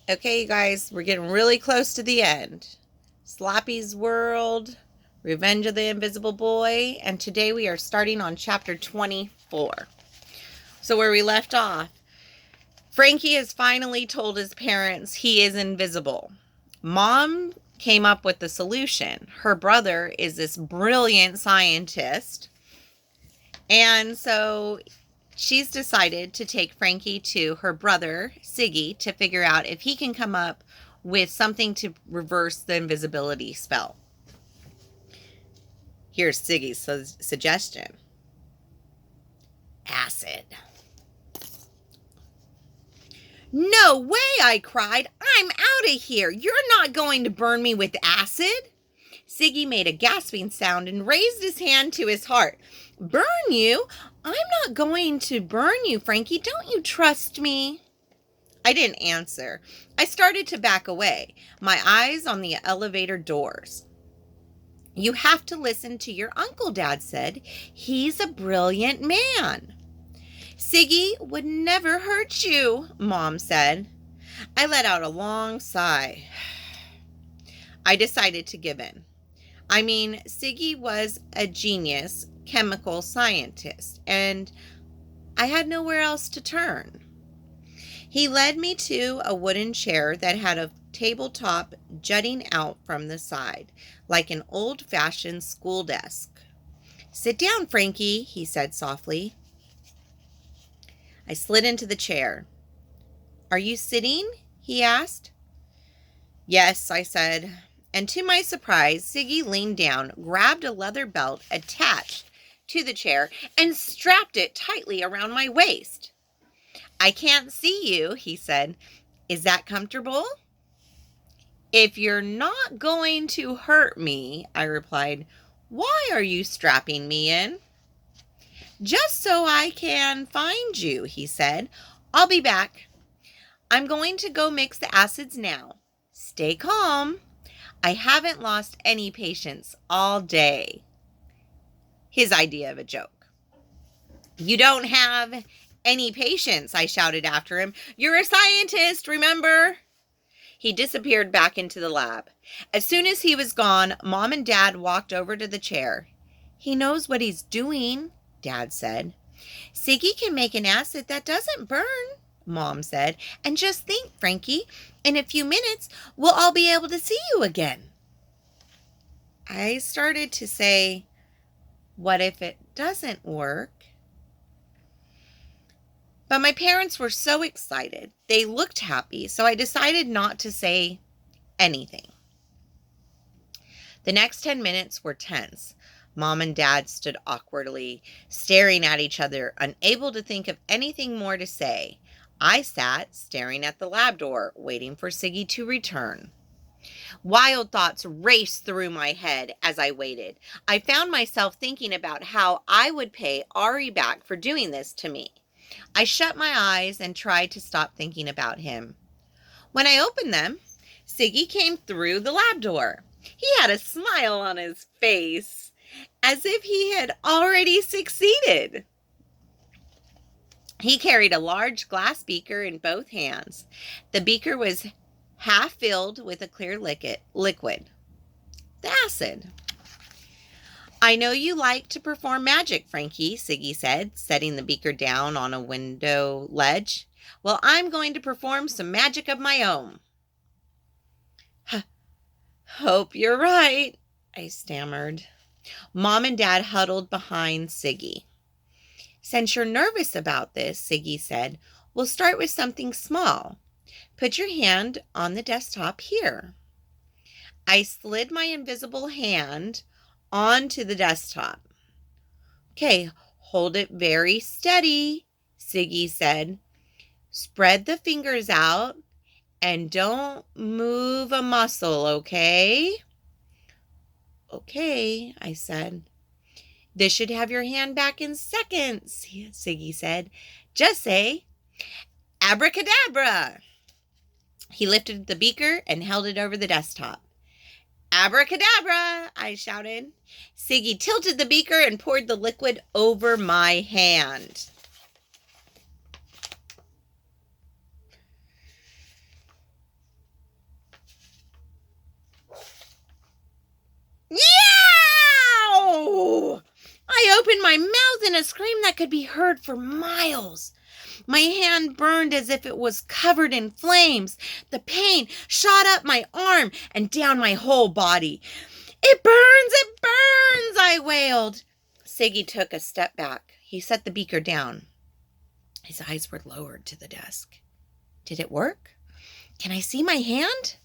Okay, you guys, we're getting really close to the end. Slappy's World, Revenge of the Invisible Boy, and today we are starting on chapter 24. So where we left off, Frankie has finally told his parents he is invisible. Mom came up with the solution. Her brother is this brilliant scientist, and so she's decided to take Frankie to her brother, Siggy, to figure out if he can come up with something to reverse the invisibility spell. Here's Siggy's suggestion. Acid. No way, I cried. I'm out of here. You're not going to burn me with acid. Siggy made a gasping sound and raised his hand to his heart. Burn you? I'm not going to burn you, Frankie. Don't you trust me? I didn't answer. I started to back away, my eyes on the elevator doors. You have to listen to your uncle, Dad said. He's a brilliant man. Siggy would never hurt you, Mom said. I let out a long sigh. I decided to give in. I mean, Siggy was a genius chemical scientist, and I had nowhere else to turn. He led me to a wooden chair that had a tabletop jutting out from the side, like an old-fashioned school desk. Sit down, Frankie, he said softly. I slid into the chair. Are you sitting? He asked. Yes, I said. And to my surprise, Siggy leaned down, grabbed a leather belt attached to the chair, and strapped it tightly around my waist. I can't see you, he said. Is that comfortable? If you're not going to hurt me, I replied, why are you strapping me in? Just so I can find you, he said. I'll be back. I'm going to go mix the acids now. Stay calm. I haven't lost any patience all day. His idea of a joke. You don't have any patience, I shouted after him. You're a scientist, remember? He disappeared back into the lab. As soon as he was gone, Mom and Dad walked over to the chair. He knows what he's doing, Dad said. Siggy can make an acid that doesn't burn, Mom said. And just think, Frankie, in a few minutes, we'll all be able to see you again. I started to say, what if it doesn't work? But my parents were so excited. They looked happy, so I decided not to say anything. The next 10 minutes were tense. Mom and Dad stood awkwardly, staring at each other, unable to think of anything more to say. I sat, staring at the lab door, waiting for Siggy to return. Wild thoughts raced through my head as I waited. I found myself thinking about how I would pay Ari back for doing this to me. I shut my eyes and tried to stop thinking about him. When I opened them, Siggy came through the lab door. He had a smile on his face, as if he had already succeeded. He carried a large glass beaker in both hands. The beaker was half filled with a clear liquid. The acid. I know you like to perform magic, Frankie, Siggy said, setting the beaker down on a window ledge. Well, I'm going to perform some magic of my own. Hope you're right, I stammered. Mom and Dad huddled behind Siggy. Since you're nervous about this, Siggy said, we'll start with something small. Put your hand on the desktop here. I slid my invisible hand onto the desktop. Okay, hold it very steady, Siggy said. Spread the fingers out and don't move a muscle, okay? Okay, I said. This should have your hand back in seconds, Siggy said. Just say, abracadabra. He lifted the beaker and held it over the desktop. Abracadabra, I shouted. Siggy tilted the beaker and poured the liquid over my hand. then a scream that could be heard for miles. My hand burned as if it was covered in flames. The pain shot up my arm and down my whole body. It burns! It burns! I wailed. Siggy took a step back. He set the beaker down. His eyes were lowered to the desk. Did it work? Can I see my hand?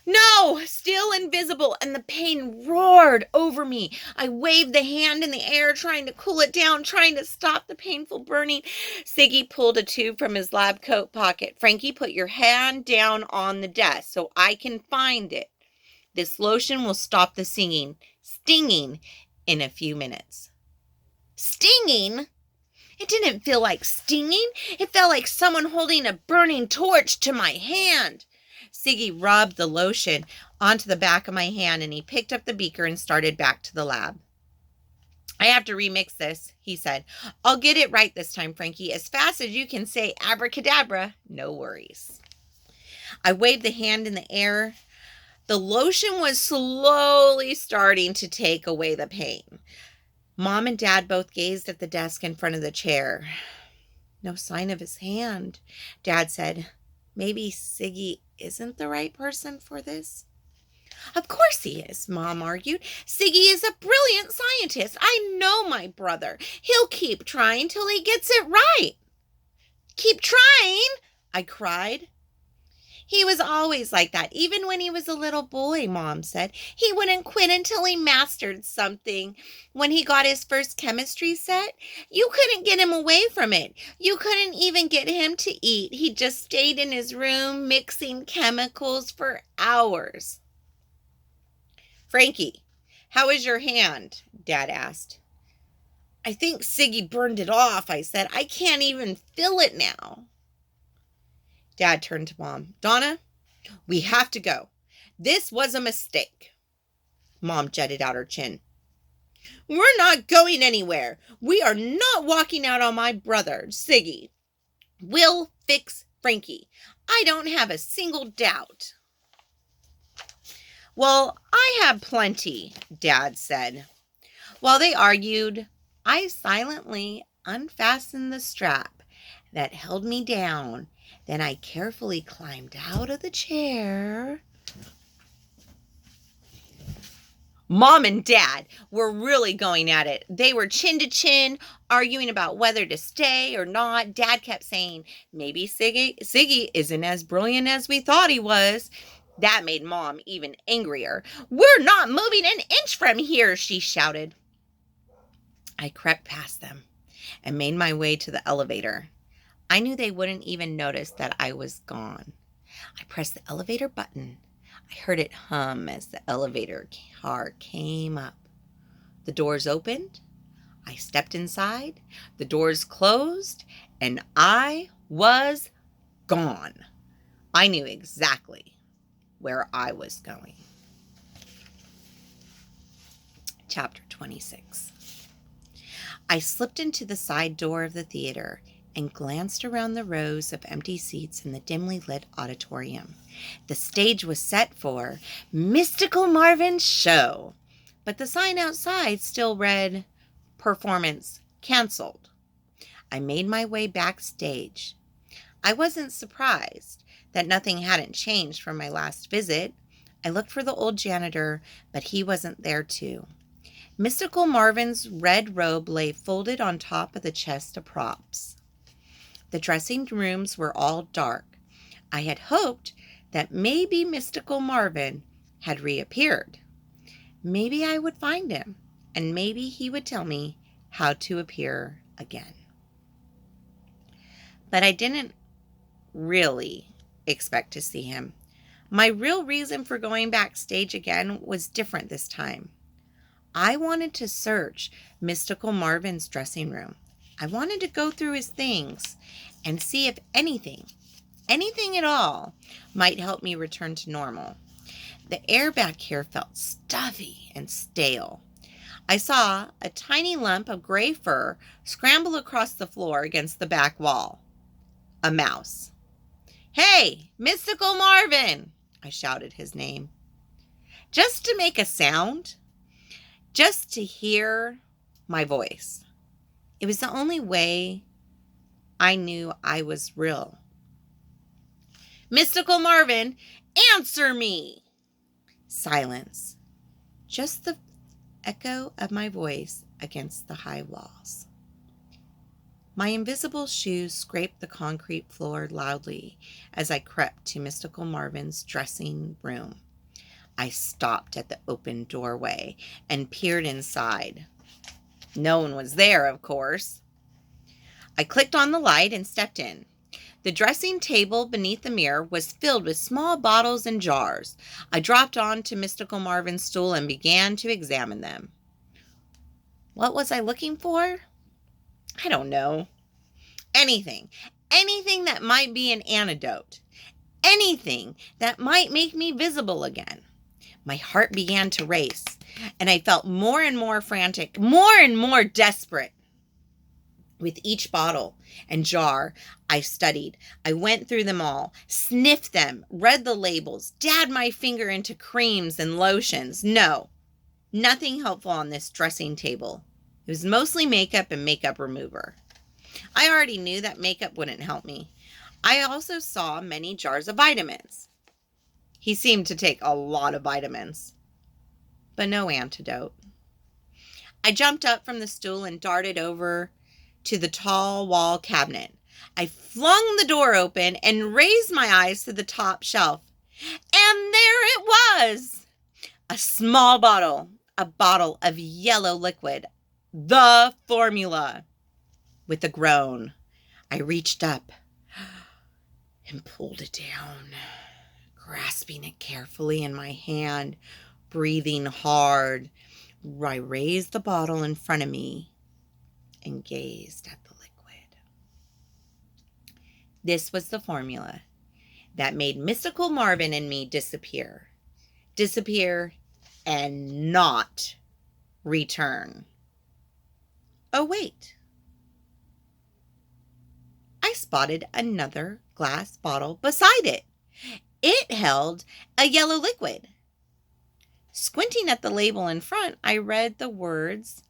No, still invisible, and the pain roared over me. I waved the hand in the air, trying to cool it down, trying to stop the painful burning. Siggy pulled a tube from his lab coat pocket. Frankie, put your hand down on the desk so I can find it. This lotion will stop the stinging in a few minutes. Stinging? It didn't feel like stinging. It felt like someone holding a burning torch to my hand. Siggy rubbed the lotion onto the back of my hand, and he picked up the beaker and started back to the lab. I have to remix this, he said. I'll get it right this time, Frankie. As fast as you can say abracadabra, no worries. I waved the hand in the air. The lotion was slowly starting to take away the pain. Mom and Dad both gazed at the desk in front of the chair. No sign of his hand, Dad said. Maybe Siggy isn't the right person for this. Of course he is, Mom argued. Siggy is a brilliant scientist. I know my brother. He'll keep trying till he gets it right. Keep trying, I cried. He was always like that, even when he was a little boy, Mom said. He wouldn't quit until he mastered something. When he got his first chemistry set, you couldn't get him away from it. You couldn't even get him to eat. He just stayed in his room mixing chemicals for hours. Frankie, how is your hand? Dad asked. I think Siggy burned it off, I said. I can't even feel it now. Dad turned to Mom. Donna, we have to go. This was a mistake. Mom jutted out her chin. We're not going anywhere. We are not walking out on my brother, Siggy. We'll fix Frankie. I don't have a single doubt. Well, I have plenty, Dad said. While they argued, I silently unfastened the strap that held me down. Then I carefully climbed out of the chair. Mom and Dad were really going at it. They were chin to chin, arguing about whether to stay or not. Dad kept saying, maybe Siggy isn't as brilliant as we thought he was. That made Mom even angrier. We're not moving an inch from here, she shouted. I crept past them and made my way to the elevator. I knew they wouldn't even notice that I was gone. I pressed the elevator button. I heard it hum as the elevator car came up. The doors opened. I stepped inside. The doors closed, and I was gone. I knew exactly where I was going. Chapter 26. I slipped into the side door of the theater and glanced around the rows of empty seats in the dimly lit auditorium. The stage was set for Mystical Marvin's show, but the sign outside still read, Performance Canceled. I made my way backstage. I wasn't surprised that nothing hadn't changed from my last visit. I looked for the old janitor, but he wasn't there too. Mystical Marvin's red robe lay folded on top of the chest of props. The dressing rooms were all dark. I had hoped that maybe Mystical Marvin had reappeared. Maybe I would find him, and maybe he would tell me how to appear again. But I didn't really expect to see him. My real reason for going backstage again was different this time. I wanted to search Mystical Marvin's dressing room. I wanted to go through his things and see if anything at all, might help me return to normal. The air back here felt stuffy and stale. I saw a tiny lump of gray fur scramble across the floor against the back wall. A mouse. Hey, Mystical Marvin! I shouted his name. Just to make a sound. Just to hear my voice. It was the only way I knew I was real. Mystical Marvin, answer me! Silence. Just the echo of my voice against the high walls. My invisible shoes scraped the concrete floor loudly as I crept to Mystical Marvin's dressing room. I stopped at the open doorway and peered inside. No one was there, of course. I clicked on the light and stepped in. The dressing table beneath the mirror was filled with small bottles and jars. I dropped onto Mystical Marvin's stool and began to examine them. What was I looking for? I don't know. Anything that might be an antidote. Anything that might make me visible again. My heart began to race, and I felt more and more frantic, more and more desperate. With each bottle and jar I studied, I went through them all, sniffed them, read the labels, dabbed my finger into creams and lotions. No, nothing helpful on this dressing table. It was mostly makeup and makeup remover. I already knew that makeup wouldn't help me. I also saw many jars of vitamins. He seemed to take a lot of vitamins, but no antidote. I jumped up from the stool and darted over to the tall wall cabinet. I flung the door open and raised my eyes to the top shelf. And there it was! A small bottle, a bottle of yellow liquid, the formula. With a groan, I reached up and pulled it down, grasping it carefully in my hand, breathing hard. I raised the bottle in front of me and gazed at the liquid. This was the formula that made Mystical Marvin and me disappear. Disappear and not return. Oh, wait. I spotted another glass bottle beside it. It held a yellow liquid. Squinting at the label in front, I read the words,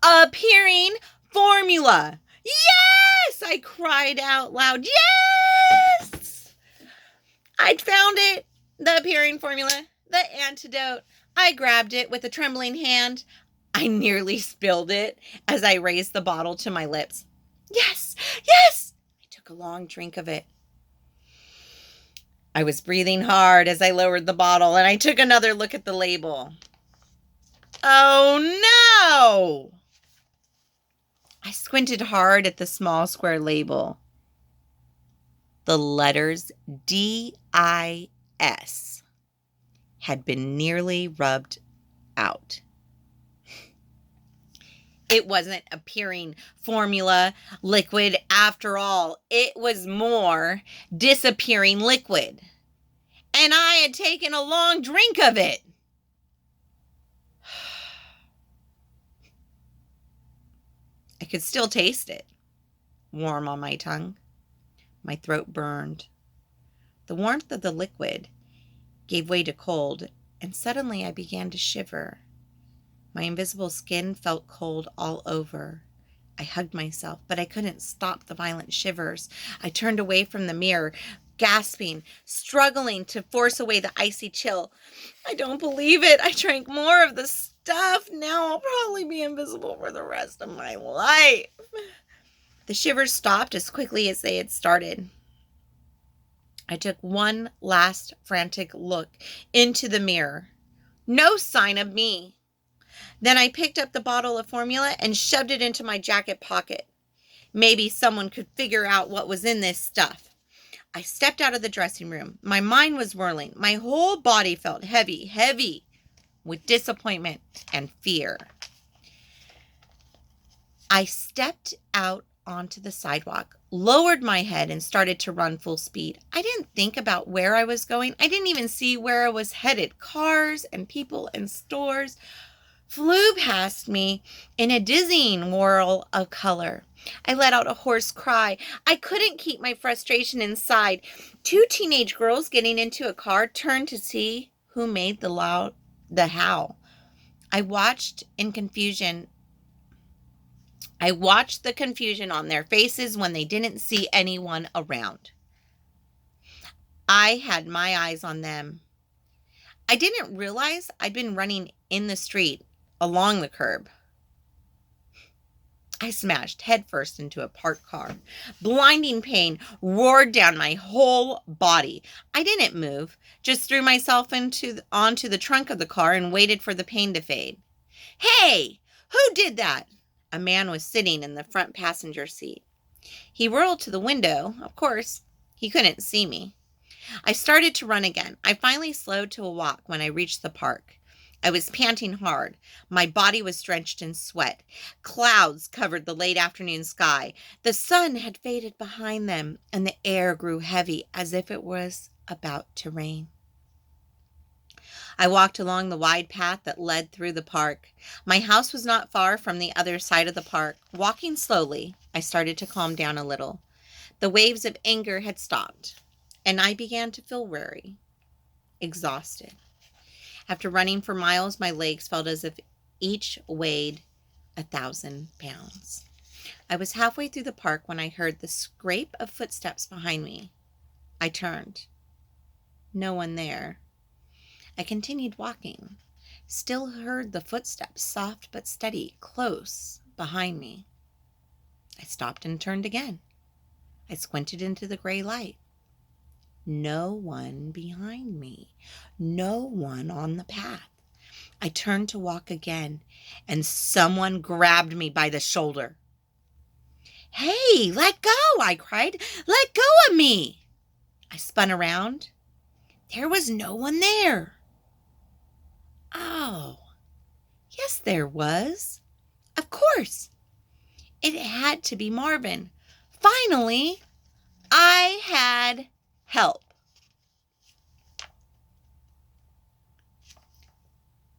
"Appearing formula." Yes! I cried out loud. Yes! I'd found it. The appearing formula. The antidote. I grabbed it with a trembling hand. I nearly spilled it as I raised the bottle to my lips. Yes! Yes! I took a long drink of it. I was breathing hard as I lowered the bottle, and I took another look at the label. Oh, no! I squinted hard at the small square label. The letters D-I-S had been nearly rubbed out. It wasn't appearing formula liquid after all. It was more disappearing liquid. And I had taken a long drink of it. I could still taste it, warm on my tongue. My throat burned. The warmth of the liquid gave way to cold, and suddenly I began to shiver. My invisible skin felt cold all over. I hugged myself, but I couldn't stop the violent shivers. I turned away from the mirror, gasping, struggling to force away the icy chill. I don't believe it. I drank more of the stuff. Now I'll probably be invisible for the rest of my life. The shivers stopped as quickly as they had started. I took one last frantic look into the mirror. No sign of me. Then I picked up the bottle of formula and shoved it into my jacket pocket. Maybe someone could figure out what was in this stuff. I stepped out of the dressing room. My mind was whirling. My whole body felt heavy with disappointment and fear. I stepped out onto the sidewalk, lowered my head, and started to run full speed. I didn't think about where I was going. I didn't even see where I was headed. Cars and people and stores flew past me in a dizzying whirl of color. I let out a hoarse cry. I couldn't keep my frustration inside. Two teenage girls getting into a car turned to see who made the howl. I watched in confusion I watched the confusion on their faces when they didn't see anyone around. I had my eyes on them. I didn't realize I'd been running in the street along the curb. I smashed headfirst into a parked car. Blinding pain roared down my whole body. I didn't move, just threw myself onto the trunk of the car and waited for the pain to fade. Hey, who did that? A man was sitting in the front passenger seat. He whirled to the window. Of course, he couldn't see me. I started to run again. I finally slowed to a walk when I reached the park. I was panting hard. My body was drenched in sweat. Clouds covered the late afternoon sky. The sun had faded behind them, and the air grew heavy as if it was about to rain. I walked along the wide path that led through the park. My house was not far from the other side of the park. Walking slowly, I started to calm down a little. The waves of anger had stopped, and I began to feel weary, exhausted. After running for miles, my legs felt as if each weighed 1,000 pounds. I was halfway through the park when I heard the scrape of footsteps behind me. I turned. No one there. I continued walking. Still heard the footsteps, soft but steady, close behind me. I stopped and turned again. I squinted into the gray light. No one behind me. No one on the path. I turned to walk again, and someone grabbed me by the shoulder. Hey, let go, I cried. Let go of me. I spun around. There was no one there. Oh, yes, there was. Of course. It had to be Marvin. Finally, I had help.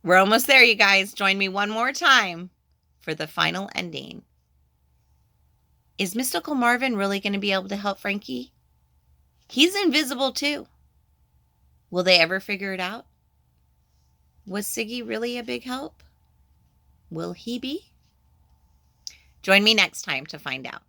We're almost there, you guys. Join me one more time for the final ending. Is Mystical Marvin really going to be able to help Frankie? He's invisible too. Will they ever figure it out? Was Siggy really a big help? Will he be? Join me next time to find out.